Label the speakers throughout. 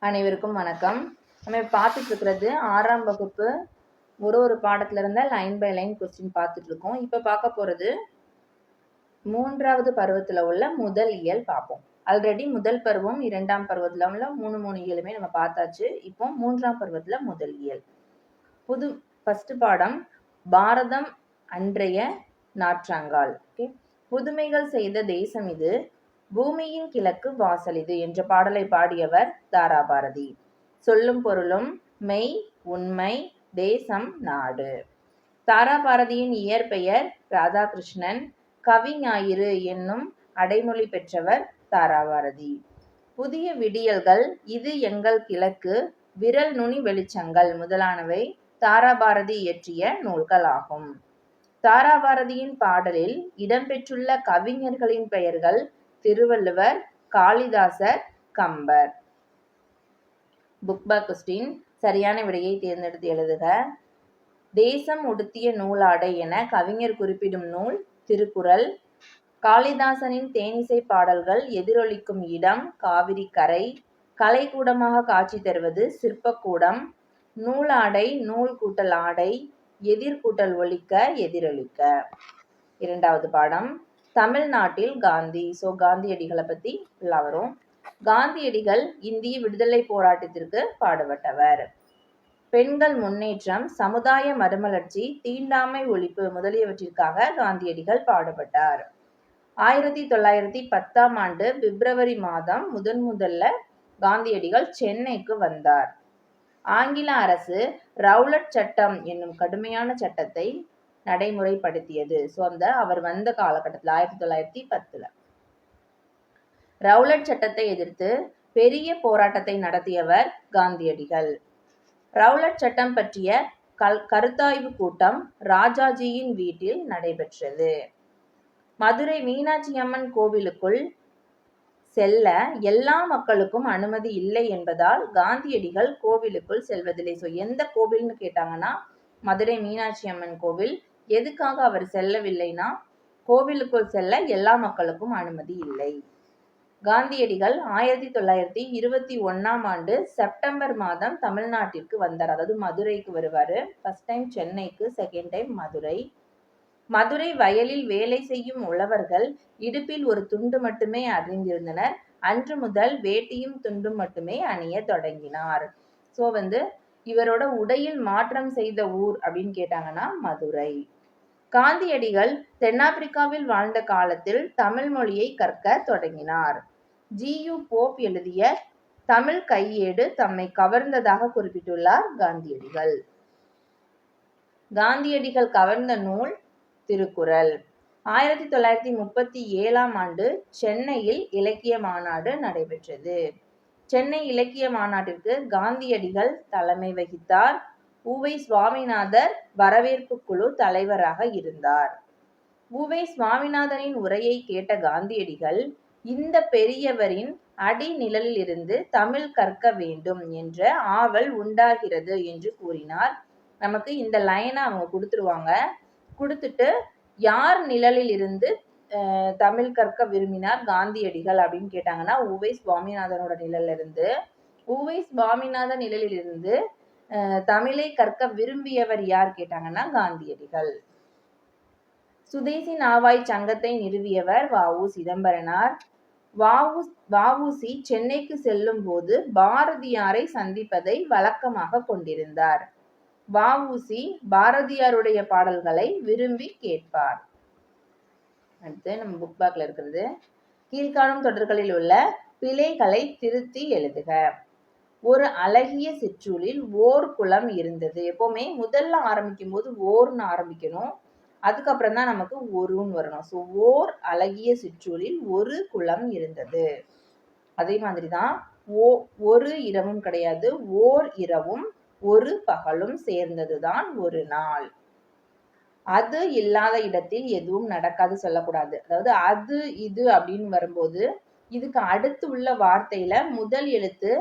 Speaker 1: அனைவருக்கும் வணக்கம். நம்ம பார்த்துட்டு இருக்கிறது 6ஆம் வகுப்பு ஒரு பாடத்துல இருந்த லைன் பை லைன் கொஸ்டின் பார்த்துட்டு இருக்கோம். இப்ப பார்க்க போறது 3வது பருவத்துல உள்ள முதல் இயல் பார்ப்போம். ஆல்ரெடி முதல் பருவம் 2ஆம் பருவத்துல உள்ள 3 இயலுமே நம்ம பார்த்தாச்சு. இப்போ 3ஆம் பருவத்துல முதல் இயல். ஃபர்ஸ்ட் பாடம் பாரதம் அன்றைய நாற்றாங்கால். புதுமைகள் செய்த தேசம் இது, பூமியின் கிழக்கு வாசல் இது என்ற பாடலை பாடியவர் தாராபாரதி. சொல்லும் பொருளும் மெய், உண்மை, தேசம், நாடு. தாராபாரதியின் இயற்பெயர் ராதாகிருஷ்ணன். கவிஞாயிறு என்னும் அடைமொழி பெற்றவர் தாராபாரதி. புதிய விடியல்கள், இது எங்கள் கிழக்கு, விரல் நுனி வெளிச்சங்கள் முதலானவை தாராபாரதி இயற்றிய நூல்களாகும். தாராபாரதியின் பாடலில் இடம்பெற்றுள்ள கவிஞர்களின் பெயர்கள் Thiruvalluvar, Kalidasar, Kambar. Book back question. சரியான விடையை தேர்ந்தெடுத்து எழுதுக. தேசம் உடுத்திய நூலாடை என கவிஞர் குறிப்பிடும் நூல் திருக்குறள். காளிதாசனின் தேனிசை பாடல்கள் எதிரொலிக்கும் இடம் காவிரி கரை. கலைக்கூடமாக காட்சி தருவது சிற்பக்கூடம். நூலாடை நூல் கூட்டல் ஆடை, எதிர் கூட்டல் ஒலிக்க எதிரொலிக்க. 2வது பாடம் தமிழ்நாட்டில் காந்தி. காந்தியடிகளை பத்தி வரும். காந்தியடிகள் இந்திய விடுதலை போராட்டத்திற்கு பாடுபட்டவர். பெண்கள் முன்னேற்றம், சமுதாய மறுமலர்ச்சி, தீண்டாமை ஒழிப்பு முதலியவற்றிற்காக காந்தியடிகள் பாடுபட்டார். 1910ஆம் ஆண்டு பிப்ரவரி மாதம் முதல்ல காந்தியடிகள் சென்னைக்கு வந்தார். ஆங்கில அரசு ரவுலட் சட்டம் என்னும் கடுமையான சட்டத்தை நடைமுறைப்படுத்தியது. அவர் வந்த காலகட்டத்தில் 1910 ரவுலட் சட்டத்தை எதிர்த்து பெரிய போராட்டத்தை நடத்தியவர் காந்தியடிகள். ரவுலட் சட்டம் பற்றிய கருத்தாய்வு கூட்டம் ராஜாஜியின் வீட்டில் நடைபெற்றது. மதுரை மீனாட்சி அம்மன் கோவிலுக்குள் செல்ல எல்லா மக்களுக்கும் அனுமதி இல்லை என்பதால் காந்தியடிகள் கோவிலுக்குள் செல்வதில்லை. எந்த கோவில்னு கேட்டாங்கன்னா மதுரை மீனாட்சி அம்மன் கோவில். எதுக்காக அவர் செல்லவில்லைனா, கோவிலுக்குள் செல்ல எல்லா மக்களுக்கும் அனுமதி இல்லை. காந்தியடிகள் 1921ஆம் ஆண்டு செப்டம்பர் மாதம் தமிழ்நாட்டிற்கு வந்தார். அதாவது மதுரைக்கு வருவாரு. ஃபர்ஸ்ட் டைம் சென்னைக்கு, செகண்ட் டைம் மதுரை. மதுரை வயலில் வேலை செய்யும் உழவர்கள் இடுப்பில் ஒரு துண்டு மட்டுமே அணிந்திருந்தனர். அன்று முதல் வேட்டியும் துண்டும் மட்டுமே அணிய தொடங்கினார். இவரோட உடையில் மாற்றம் செய்த ஊர் அப்படின்னு கேட்டாங்கன்னா மதுரை. காந்தியடிகள் தென்னாப்பிரிக்காவில் வாழ்ந்த காலத்தில் தமிழ் மொழியை கற்க தொடங்கினார். ஜி.யு. போப் எழுதிய தமிழ் கையேடு தம்மை கவர்ந்ததாக குறிப்பிட்டுள்ளார் காந்தியடிகள். காந்தியடிகள் கவர்ந்த நூல் திருக்குறள். 1937ஆம் ஆண்டு சென்னையில் இலக்கிய மாநாடு நடைபெற்றது. சென்னை இலக்கிய மாநாட்டிற்கு காந்தியடிகள் தலைமை வகித்தார். உ.வை. சுவாமிநாதர் வரவேற்பு குழு தலைவராக இருந்தார். உ.வை. சுவாமிநாதனின் உரையை கேட்ட காந்தியடிகள், இந்த பெரியவரின் அடி நிழலில் இருந்து தமிழ் கற்க வேண்டும் என்ற ஆவல் உண்டாகிறது என்று கூறினார். நமக்கு இந்த லைனை அவங்க கொடுத்துருவாங்க. கொடுத்துட்டு யார் நிழலில் இருந்து தமிழ் கற்க விரும்பினார் காந்தியடிகள் அப்படின்னு கேட்டாங்கன்னா உ.வை. சுவாமிநாதனோட நிழலில் இருந்து. உ.வை. சுவாமிநாதன் நிழலில் இருந்து தமிழை கற்க விரும்பியவர் யார் கேட்டாங்கன்னா காந்தியடிகள். சுதேசி நாவாய் சங்கத்தை நிறுவியவர் வ.உ. சிதம்பரனார். வ.உ.சி. சென்னைக்கு செல்லும் போது பாரதியாரை சந்திப்பதை வழக்கமாக கொண்டிருந்தார். வ.உ.சி. பாரதியாருடைய பாடல்களை விரும்பி கேட்பார். அடுத்து நம்ம புக் பேக்ல இருக்கிறது, கீழ்காணும் தொடர்களில் உள்ள பிழைகளை திருத்தி எழுதுக. ஒரு அழகிய சிற்றூரில் ஓர் குளம் இருந்தது. எப்பவுமே முதல்ல ஆரம்பிக்கும் போது ஓர்னு ஆரம்பிக்கணும், அதுக்கப்புறம் தான் நமக்கு ஒருன்னு வரணும். ஓர் அழகிய சிற்றூரில் ஒரு குளம் இருந்தது. அதே மாதிரிதான் ஒரு இரவும் கிடையாது, ஓர் இரவும் ஒரு பகலும் சேர்ந்ததுதான் ஒரு நாள். அது இல்லாத இடத்தில் எதுவும் நடக்காது சொல்லக்கூடாது. அதாவது அது இது அப்படின்னு வரும்போது இதுக்கு அடுத்து உள்ள வார்த்தையில முதல் எழுத்து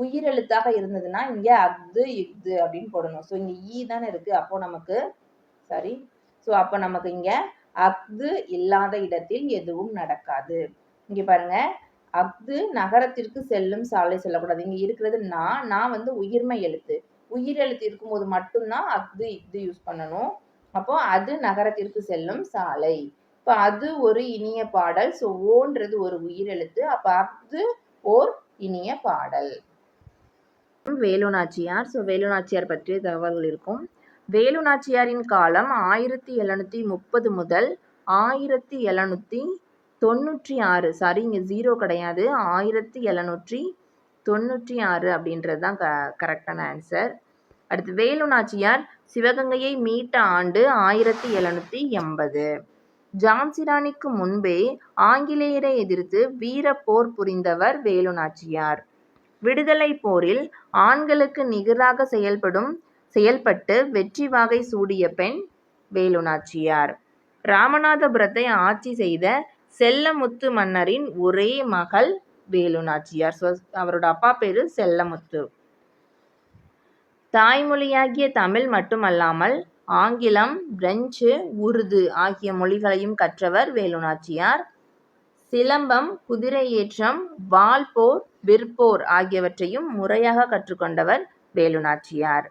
Speaker 1: உயிரெழுத்தாக இருந்ததுன்னா இங்க அஃது இஃது அப்படின்னு போடணும். இங்க ஈ தானே இருக்கு, அப்போ நமக்கு அப்போ நமக்கு இங்க அஃது இல்லாத இடத்தில் எதுவும் நடக்காது. இங்க பாருங்க, அஃது நகரத்திற்கு செல்லும் சாலை சொல்லக்கூடாது. இங்க இருக்கிறது நான் வந்து உயிர்மை எழுத்து. உயிர் எழுத்து இருக்கும்போது மட்டும்தான் அஃது இஃது யூஸ் பண்ணணும். அப்போ அது நகரத்திற்கு செல்லும் சாலை. இப்ப அது ஒரு இனிய பாடல். ஸோ ஓன்றது ஒரு உயிர் எழுத்து. அப்ப அஃது ஓர் இனிய பாடல். வேலுநாச்சியார். ஸோ வேலுநாச்சியார் பற்றிய தகவல்கள் இருக்கும். வேலுநாச்சியாரின் காலம் 1730 முதல் 1796. சாரி, இங்க 0 கிடையாது. 1796 அப்படின்றது தான் கரெக்டான ஆன்சர். அடுத்து வேலுநாச்சியார் சிவகங்கையை மீட்ட ஆண்டு 1780. ஜான்சி ராணிக்கு முன்பே ஆங்கிலேயரை எதிர்த்து வீர போர் புரிந்தவர் வேலுநாச்சியார். விடுதலை போரில் ஆண்களுக்கு நிகராக செயல்பட்டு வெற்றி வாகை சூடிய பெண் வேலுநாச்சியார். ராமநாதபுரத்தை ஆட்சி செய்த செல்லமுத்து மன்னரின் ஒரே மகள் வேலுநாச்சியார். அவரோட அப்பா பேரு செல்லமுத்து. தாய்மொழியாகிய தமிழ் மட்டுமல்லாமல் ஆங்கிலம், பிரெஞ்சு, உருது ஆகிய மொழிகளையும் கற்றவர் வேலுநாச்சியார். சிலம்பம், குதிரை ஏற்றம், வாள்போர், விற்போர் ஆகியவற்றையும் முறையாக கற்றுக்கொண்டவர் வேலுநாச்சியார்.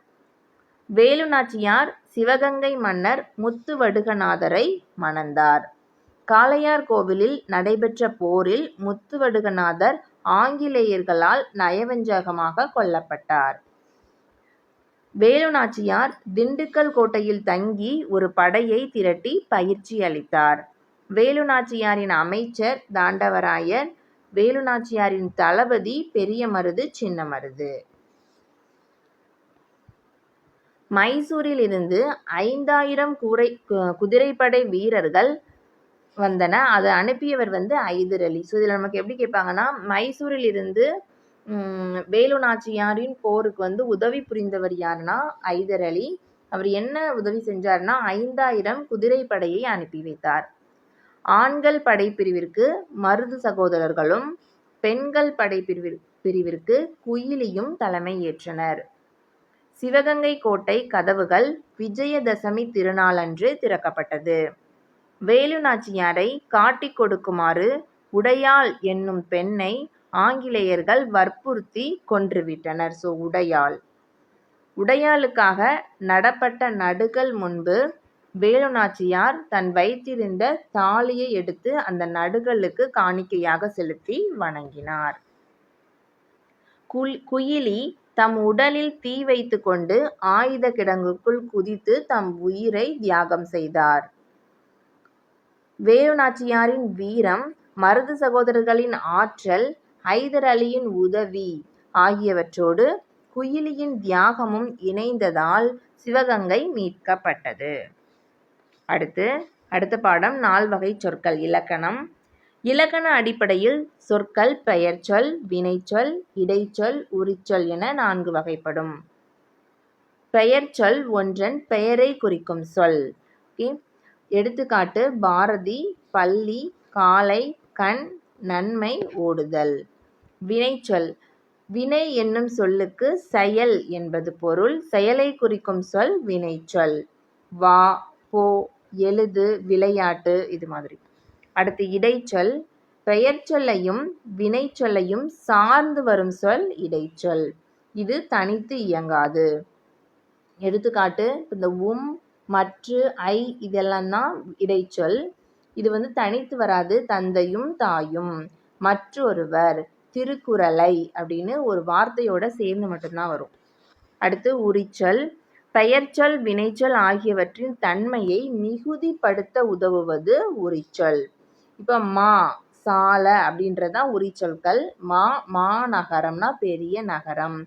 Speaker 1: வேலுநாச்சியார் சிவகங்கை மன்னர் முத்துவடுகநாதரை மணந்தார். காளையார் கோவிலில் நடைபெற்ற போரில் முத்துவடுகநாதர் ஆங்கிலேயர்களால் நயவஞ்சகமாக கொல்லப்பட்டார். வேலுநாச்சியார் திண்டுக்கல் கோட்டையில் தங்கி ஒரு படையை திரட்டி பயிற்சி அளித்தார். வேலுநாச்சியாரின் அமைச்சர் தாண்டவராயர், வேலுநாச்சியாரின் தளபதி பெரிய மருது, சின்ன மருது. மைசூரில் இருந்து 5000 குதிரைப்படை வீரர்கள் வந்தன. அதை அனுப்பியவர் வந்து ஐதர் அலி. ஸோ இதில் நமக்கு எப்படி கேட்பாங்கன்னா, மைசூரில் இருந்து வேலுநாச்சியாரின் போருக்கு வந்து உதவி புரிந்தவர் யாருன்னா ஐதர் அலி. அவர் என்ன உதவி செஞ்சார்னா 5000 குதிரைப்படையை அனுப்பி வைத்தார். ஆண்கள் படைப்பிரிவிற்கு மருது சகோதரர்களும் பெண்கள் படைப்பிரிவிற்கு குயிலியும் தலைமை ஏற்றனர். சிவகங்கை கோட்டை கதவுகள் விஜயதசமி திருநாளன்று திறக்கப்பட்டது. வேலுநாச்சியாரை காட்டிக் கொடுக்குமாறு உடையாள் என்னும் பெண்ணை ஆங்கிலேயர்கள் வற்புறுத்தி கொன்றுவிட்டனர். ஸோ உடையாளுக்காக நடப்பட்ட நடுகள் முன்பு வேலுநாச்சியார் தன் வைத்திருந்த தாலியை எடுத்து அந்த நடுகளுக்கு காணிக்கையாக செலுத்தி வணங்கினார். குயிலி தம் உடலில் தீ வைத்து கொண்டு ஆயுத கிடங்குக்குள் குதித்து தம் உயிரை தியாகம் செய்தார். வேலுநாச்சியாரின் வீரம், மருது சகோதரர்களின் ஆற்றல், ஐதர் அலியின் உதவி ஆகியவற்றோடு குயிலியின் தியாகமும் இணைந்ததால் சிவகங்கை மீட்கப்பட்டது. அடுத்த பாடம் நால்வகை சொற்கள். இலக்கணம். இலக்கண அடிப்படையில் சொற்கள் பெயர்ச்சொல், வினைச்சொல், இடைச்சொல், உரிச்சொல் என 4 வகைப்படும். பெயர்ச்சொல் ஒன்றன் பெயரை குறிக்கும் சொல். எடுத்துக்காட்டு பாரதி, பள்ளி, காலை, கண், நன்மை, ஓடுதல். வினைச்சொல் வினை என்னும் சொல்லுக்கு செயல் என்பது பொருள். செயலை குறிக்கும் சொல் வினைச்சொல். வா, போ, எழுது, விளையாட்டு இது மாதிரி. அடுத்து இடைச்சொல் பெயர்ச்சொல்லையும் வினைச்சொல்லையும் சார்ந்து வரும் சொல் இடைச்சொல். இது தனித்து இயங்காது. எடுத்துக்காட்டு இந்த மற்று, ஐ இதெல்லாம் தான் இடைச்சொல். இது வந்து தனித்து வராது. தந்தையும் தாயும், மற்றொருவர், திருக்குறளை அப்படின்னு ஒரு வார்த்தையோட சேர்ந்து மட்டும்தான் வரும். அடுத்து உரிச்சொல் பெயர்ச்சொல் வினைச்சொல் ஆகியவற்றின் தன்மையை மிகுதிப்படுத்த உதவுவது உரிச்சொல். இப்போ மா, சால அப்படின்றதான் உரிச்சொற்கள். மாநகரம்னா பெரிய நகரம்,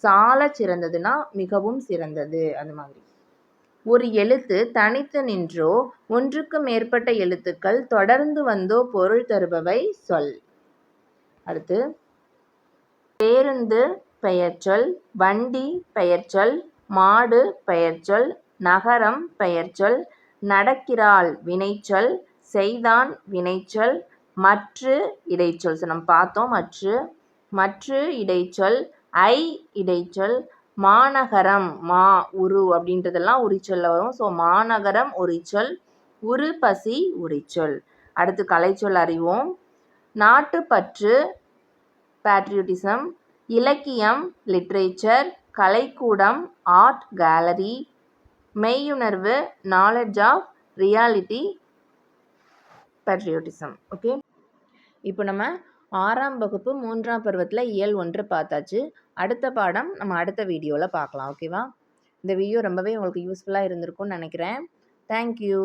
Speaker 1: சால சிறந்ததுன்னா மிகவும் சிறந்தது. அது மாதிரி. ஒரு எழுத்து தனித்து நின்றோ ஒன்றுக்கு மேற்பட்ட எழுத்துக்கள் தொடர்ந்து வந்தோ பொருள் தருபவை சொல். அடுத்து பேருந்து பெயர்ச்சொல், வண்டி பெயர்ச்சொல், மாடு பெயர்ச்சொல், நகரம் பெயர்ச்சொல், நடக்கிறாள் வினைச்சொல், செய்தான் வினைச்சொல், மற்று இடைச்சொல். நம்ம பார்த்தோம் மற்று இடைச்சொல், ஐ இடைச்சொல், மாநகரம் உரு அப்படின்றதெல்லாம் உரிச்சொல்ல வரும். ஸோ மாநகரம் உரிச்சொல், உரு பசி உரிச்சொல். அடுத்து கலைச்சொல் அறிவோம். நாட்டுப்பற்று பேட்ரியோட்டிசம். இலக்கியம் லிட்ரேச்சர். கலைக்கூடம் ஆர்ட் கேலரி. மெய்யுணர்வு knowledge of reality patriotism. Okay, இப்போ நம்ம 6ஆம் வகுப்பு 3ஆம் பருவத்தில் இயல் 1 பார்த்தாச்சு. அடுத்த பாடம் நம்ம அடுத்த வீடியோவில் பார்க்கலாம். ஓகேவா? இந்த வீடியோ ரொம்பவே உங்களுக்கு யூஸ்ஃபுல்லாக இருந்திருக்கும்னு நினைக்கிறேன். தேங்க்யூ.